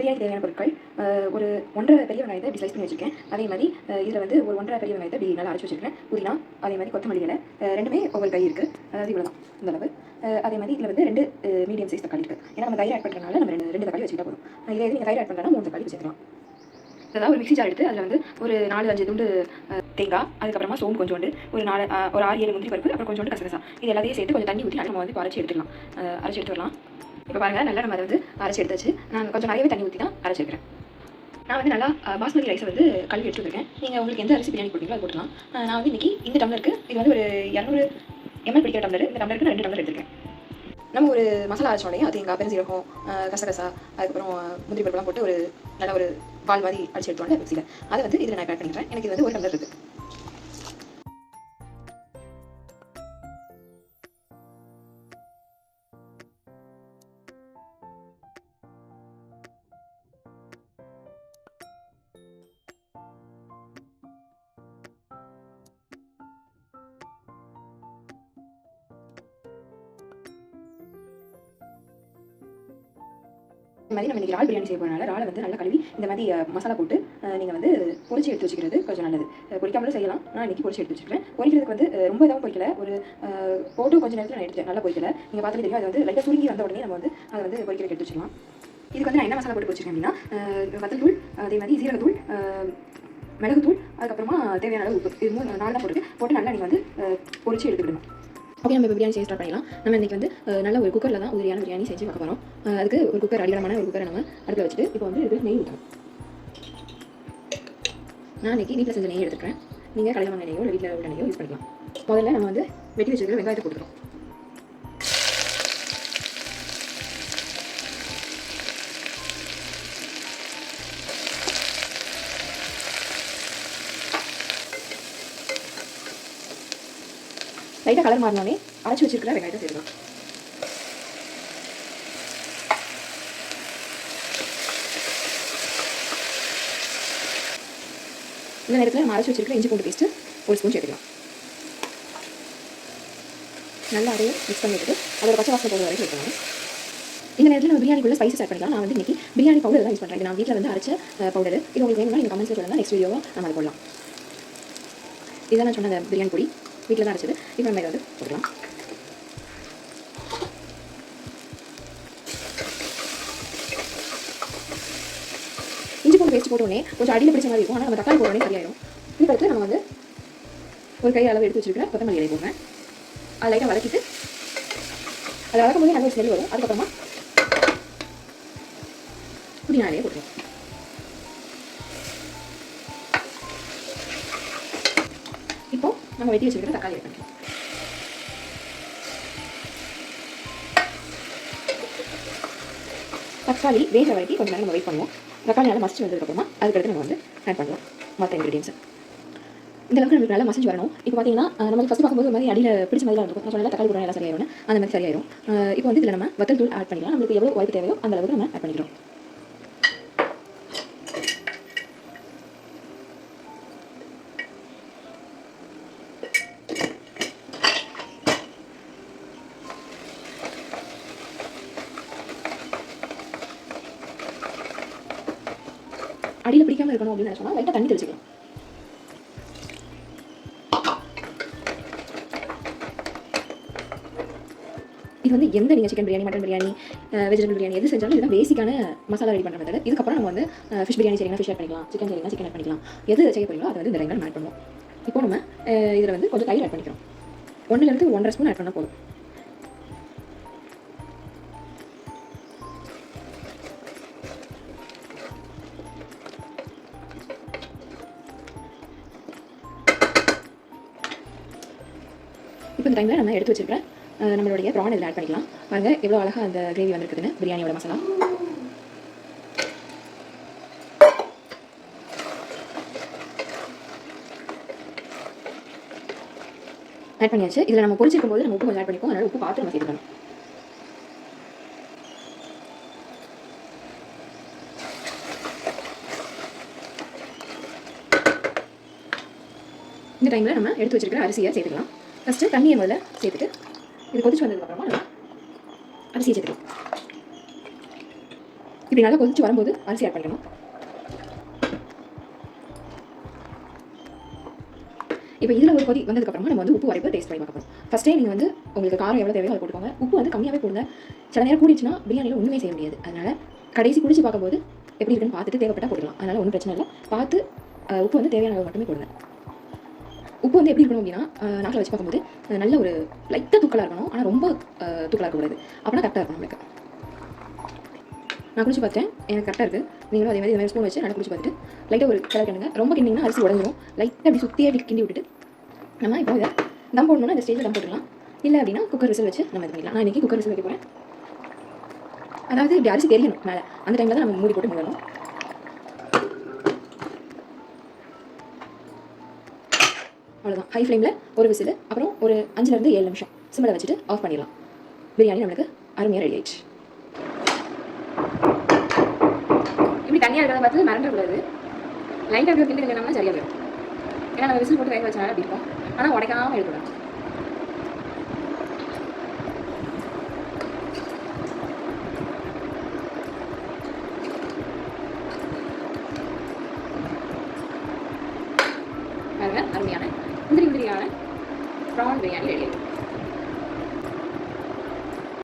பிரியாணிக்கு தேவையான பொருட்கள் ஒரு 1.5 பெரிய வெங்காயத்தை இப்படி ஸ்லைஸ் பண்ணி வச்சுருக்கேன். அதே மாதிரி இதில் வந்து ஒரு 1.5 பெரிய வெங்காயத்தை இப்படி நல்லா அரைச்சி வச்சுருக்கேன். புதினா, அதே மாதிரி கொத்தமல்லி இலை, ரெண்டுமே ஒவ்வொரு கை இருக்குது. அதாவது இவ்வளோ தான் இந்த அளவு. அதே மாதிரி இதில் வந்து 2 மீடியம் சைஸ் தக்காளி இருக்குது. ஏன்னா நம்ம தயிர் ஆட் பண்ணுறதுனால நம்ம ரெண்டு தக்காளி வச்சுக்கிட்டா போதும். இதே நீங்கள் தயிர் ஆட் பண்ணுறதுனா 3 தக்காளி வச்சுக்கலாம். அதாவது ஒரு மிக்ஸி ஜார் எடுத்து அதில் வந்து ஒரு 4-5 துண்டு தேங்காய், அதுக்கப்புறமா சோம்பு கொஞ்சோண்டு, ஒரு 6-7 முந்திரி பருப்பு, அப்புறம் கொஞ்சோண்டு கசகசா, இது எல்லாத்தையும் சேர்த்து கொஞ்சம் தண்ணி ஊற்றி நம்ம வந்து அரைச்சி எடுத்துக்கலாம். அரைச்சி எடுத்து வரலாம். இப்போ பாருங்கள், நல்லா நம்ம அதை வந்து அரைச்சி எடுத்தாச்சு. நான் கொஞ்சம் நிறையவே தண்ணி ஊற்றி தான் அரைச்சிருக்கிறேன். நான் வந்து நல்லா பாஸ்மதி ரைஸை வந்து கழுவி எடுத்து வந்திருக்கேன். நீங்கள் உங்களுக்கு எந்த அரிசி பிரியாணி போட்டிங்களோ அது போட்டுக்கலாம். நான் வந்து இன்றைக்கி இந்த டம்ளருக்கு, இது வந்து ஒரு 200 ml பிடிக்கிற டம்ளர், இந்த டம்ளருக்கு நான் 2 டம்ளர் எடுத்துருக்கேன். நம்ம ஒரு மசாலா அரைச்சோடையும் தேங்காய், பெருஞ்சீரகம், கசகசா, அதுக்கப்புறம் முந்திரி பருப்புலாம் போட்டு ஒரு நல்ல ஒரு பால் மாதிரி அடிச்சு எடுத்தோன்னே மிக்ஸியில் அதை வந்து இதில் நான் ஆட் பண்ணிக்கிறேன். எனக்கு இது வந்து 1 டம்ளர் இருக்குது. இந்த மாதிரி நம்ம இன்றைக்கி இறால் பிரியாணி செய்ய போகிறனால இறாலை வந்து நல்லா கழுவி இந்த மாதிரி மசாலா போட்டு நீங்கள் வந்து பொரிச்சு எடுத்து வச்சுக்கிறது கொஞ்சம் நல்லது. பொரிக்காமலும் செய்யலாம். நான் இன்றைக்கி பொரிச்சு எடுத்து வச்சுக்கிறேன். பொரிக்கிறதுக்கு வந்து ரொம்ப இதாகவும் பொரிக்கல, ஒரு போட்டு கொஞ்சம் நேரத்தில் நான் எடுத்துட்டேன். நல்லா பொரிக்கல, நீங்கள் பார்த்தாலே தெரியும். அது வந்து லைட்டாக சுருங்கி வந்த உடனே நம்ம வந்து அதை வந்து பொரிக்கிறதுக்கு எடுத்து வச்சுக்கலாம். இதுக்கு வந்து நான் என்ன மசாலா போட்டு பொரிச்சிருக்கேன் அப்படின்னா, வத்தல் தூள், அதே மாதிரி சீரகத்தூள், மிளகுத்தூள், அதுக்கப்புறமா தேவையான அளவு உப்பு, இது 4 தான் போட்டு நல்லா நீங்கள் வந்து பொரிச்சு எடுத்துக்கிடணும். ஓகே, நம்ம இப்போ பிரியாணி செய்ய ஸ்டார்ட் பண்ணிடலாம். நம்ம இன்றைக்கி வந்து நல்ல ஒரு குக்கரில் தான் உதிரியான பிரியாணி செஞ்சு பார்க்க போகிறோம். அதுக்கு ஒரு குக்கர், அடிகரமான ஒரு குக்கரை நம்ம அடுப்பில் வச்சுட்டு இப்போ வந்து இதுக்கு நெய் ஊற்றணும். நான் இன்றைக்கி வீட்டில் செஞ்ச நெய் எடுத்துக்கிறேன். நீங்கள் கடையில் வாங்கின நெய்யோ இல்லை வீட்டில் உள்ள நெய்யோ யூஸ் பண்ணிக்கலாம். முதல்ல நம்ம வந்து வெட்டி வச்சுருக்கிற வெங்காயத்தை போட்டுக்கிறோம். லைட்டாக கலர் மாறினோடனே அரைச்சி வச்சிருக்கிற வெங்காயத்தை சேர்க்கலாம். இந்த நேரத்தில் நம்ம அரைச்சி வச்சிருக்கிற இஞ்சி பூண்டு பேஸ்ட்டு 1 ஸ்பூன் சேர்த்துக்கலாம். நல்லா அதையும் மிக்ஸ் பண்ணி விட்டுட்டு அதோட பச்சை வாசனை போகிற வரைக்கும் வைக்கணும். இந்த நேரத்தில் நம்ம பிரியாணிக்குள்ள ஸ்பைசஸ் ஆட் பண்ணிக்கலாம். நான் வந்து இன்றைக்கி பிரியாணி பவுடர் தான் யூஸ் பண்ணுறேன். நான் வீட்டில் வந்து அரைச்ச பவுடர். இது உங்களுக்கு வேணும்னா நீங்கள் கமெண்ட்ஸில் சொல்லுங்கள், நெக்ஸ்ட் வீடியோவை நம்ம அதை போடலாம். இதான் நான் சொன்ன பிரியாணி பொடி வீட்டில் தான் அரைச்சது. இப்போ நம்ம இதை வந்து போடலாம். இஞ்சி பூண்டு பேஸ்ட் போட்டோடனே கொஞ்சம் அடியில் பிடிச்ச மாதிரி இருக்கும். ஆனால் நம்ம தக்காளி போட்டோடனே சரியாயிடும். இதுக்கடுத்து நம்ம வந்து ஒரு கை அளவு எடுத்து வச்சுருக்கிற கொத்தமல்லி இலை போடுறேன். அதை லைட்டாக வதக்கிட்டு அதை வதக்கும் போது நல்ல ஒரு ஸ்மெல் வரும். அதுக்கப்புறமா புதினா இலையை போட்டுருவோம். இப்போ நம்ம வெட்டி வச்சுருக்கிற தக்காளி ஆட் பண்ணிக்கலாம். தக்காளி வேக வரைக்கும் கொஞ்சம் நேரம் நம்ம வெயிட் பண்ணுவோம். தக்காளி நல்லா மசிச்சு வந்ததுக்கப்புறமா அதுக்கடுத்து நம்ம வந்து ஆட் பண்ணலாம் மற்ற இன்க்ரீடியன்ஸை. இந்த அளவுக்கு நம்மளுக்கு நல்லா மசிஞ்சு வரணும். இப்போ பார்த்தீங்கன்னா நமக்கு ஃபஸ்ட்டு பார்க்கும்போது ஒரு மாதிரி அடியில் பிடிச்ச மாதிரி தான் இருக்கும். நான் சொன்னால் தக்காளி கூட நல்லா சரியாயிடும், அந்த மாதிரி சரியாயிடும். இப்போ வந்து இதில் நம்ம வத்தல் தூள் ஆட் பண்ணிக்கலாம். நம்மளுக்கு எவ்வளோ வாய்ப்பு தேவையோ அந்த அளவுக்கு நம்ம ஆட் பண்ணிக்கிறோம். அடியில் பிடிக்காமல் இருக்கணும் அப்படின்னு சொன்னால் லைட்டாக தண்ணி தெளிச்சிக்கலாம். இது வந்து எந்த நீங்கள் chicken biryani, mutton biryani, vegetable biryani எது செஞ்சாலும் இதுதான் பேசிக்கான மசாலா ரெடி பண்ணுற மெத்தட். இதுக்கப்புறம் நம்ம வந்து ஃபிஷ் பிரியாணி செய்யலாம், ஃபிஷ் ஆட் பண்ணிக்கலாம், சிக்கன் செய்யலாம், சிக்கன் ஆட் பண்ணிக்கலாம். எது செய்ய போகிறீங்களோ அதை வந்து இந்த ரெண்டு ஆட் பண்ணுவோம். இப்போ நம்ம இதில் வந்து கொஞ்சம் தயிர் ஆட் பண்ணிக்கிறோம். 1 1/2 ஸ்பூன் ஆட் பண்ணால் போதும். இப்போ இந்த டைமில் நம்ம எடுத்து வச்சுருக்கேன் நம்மளுடைய ப்ரான் இதில் ஆட் பண்ணிக்கலாம். பாருங்கள் எவ்வளோ அழகாக அந்த கிரேவி வந்துருக்குதுன்னு. பிரியாணியோட மசாலா ஆட் பண்ணியாச்சு. இதில் நம்ம பொரிச்சிருக்கும் போது நம்ம உப்பு கொஞ்சம் ஆட் பண்ணிப்போம். அதனால் உப்பு பார்த்து நம்ம சேர்த்துக்கணும். இந்த டைமில் நம்ம எடுத்து வச்சிருக்கிற அரிசியை சேர்த்துக்கலாம். ஃபஸ்ட்டு தண்ணியை முதல்ல சேர்த்துட்டு இது கொதிச்சு வந்ததுக்கப்புறமா நம்ம அரிசியை சேர்த்துக்கலாம். இப்படி நல்லா கொதிச்சு வரும்போது அரிசி ஆட் பண்ணிக்கணும். இப்போ இதில் ஒரு கொதி வந்ததுக்கப்புறமா நம்ம வந்து உப்பு வரைப்பு டேஸ்ட் பண்ணி பார்க்க போகிறோம். ஃபஸ்ட்டே நீங்கள் வந்து உங்களுக்கு காரம் எவ்வளோ தேவையோ அதை போட்டுக்கோங்க. உப்பு வந்து கம்மியாகவே போடுங்க. சில நேரம் கூடிச்சுன்னா பிரியாணியில் ஒன்றுமே செய்ய முடியாது. அதனால் கடைசி குடிச்சு பார்க்கும்போது எப்படி இருக்குன்னு பார்த்துட்டு தேவைப்பட்டால் போட்டுக்கலாம். அதனால் ஒன்றும் பிரச்சனை இல்லை. பார்த்து உப்பு வந்து தேவையான அளவு மட்டுமே போடுங்க. உப்பு வந்து எப்படி இருக்கணும் அப்படின்னா நாக்கில் வச்சு பார்க்கும்போது நல்ல ஒரு லைட்டாக தூக்கலாக இருக்கணும். ஆனால் ரொம்ப தூக்கலாக இருக்கக்கூடாது. அப்படின்னா கரெக்டாக இருக்கும் நம்மளுக்கு. நான் குடிச்சு பார்த்தேன், எனக்கு கரெக்டாக இருக்குது. நீங்களும் அதே மாதிரி ஸ்பூன் வச்சு நல்லா குடிச்சு பார்த்துட்டு லைட்டாக ஒரு கலர் கிண்டுங்க. ரொம்ப கிண்டிங்கன்னா அரிசி உடஞ்சிரும். லைட்டாக அப்படி சுற்றியே அப்படி கிண்டி விட்டுட்டு நம்ம இப்போ இதை தம் போடணும்னா இந்த ஸ்டேஜில் தம் போட்டுக்கலாம். இல்லை அப்படின்னா குக்கர் விசில் வச்சு நம்ம இது பண்ணிக்கலாம். நான் இன்றைக்கி குக்கர் விசில் வைக்க போகிறேன். அதாவது இப்படி அரிசி தெரியணும் மேலே. அந்த டைமில் தான் நம்ம மூடி போட்டு மூடணும். அவ்வளோதான். ஹை ஃப்ளேமில் ஒரு விசில், அப்புறம் ஒரு 5லேருந்து 7 நிமிஷம் சிம்மில் வச்சுட்டு ஆஃப் பண்ணிடலாம். பிரியாணி நம்மளுக்கு அருமையாக ரெடி ஆயிடுச்சு. இப்படி தனியாக இருக்கிறத பார்த்து மறந்துடக்கூடாது. லைட்டாக அப்படி கிண்டி கிண்டோம்னா சரியாக போயிடும். ஏன்னா நம்ம விசில் போட்டு வேக வச்சனால அப்படி இருக்கும். ஆனால் உடைக்காமல் எடுக்கணும். பாருங்க, அருமையான முந்திரியான ப்ரான் பிரியாணி ரெடி ஆகிடும்.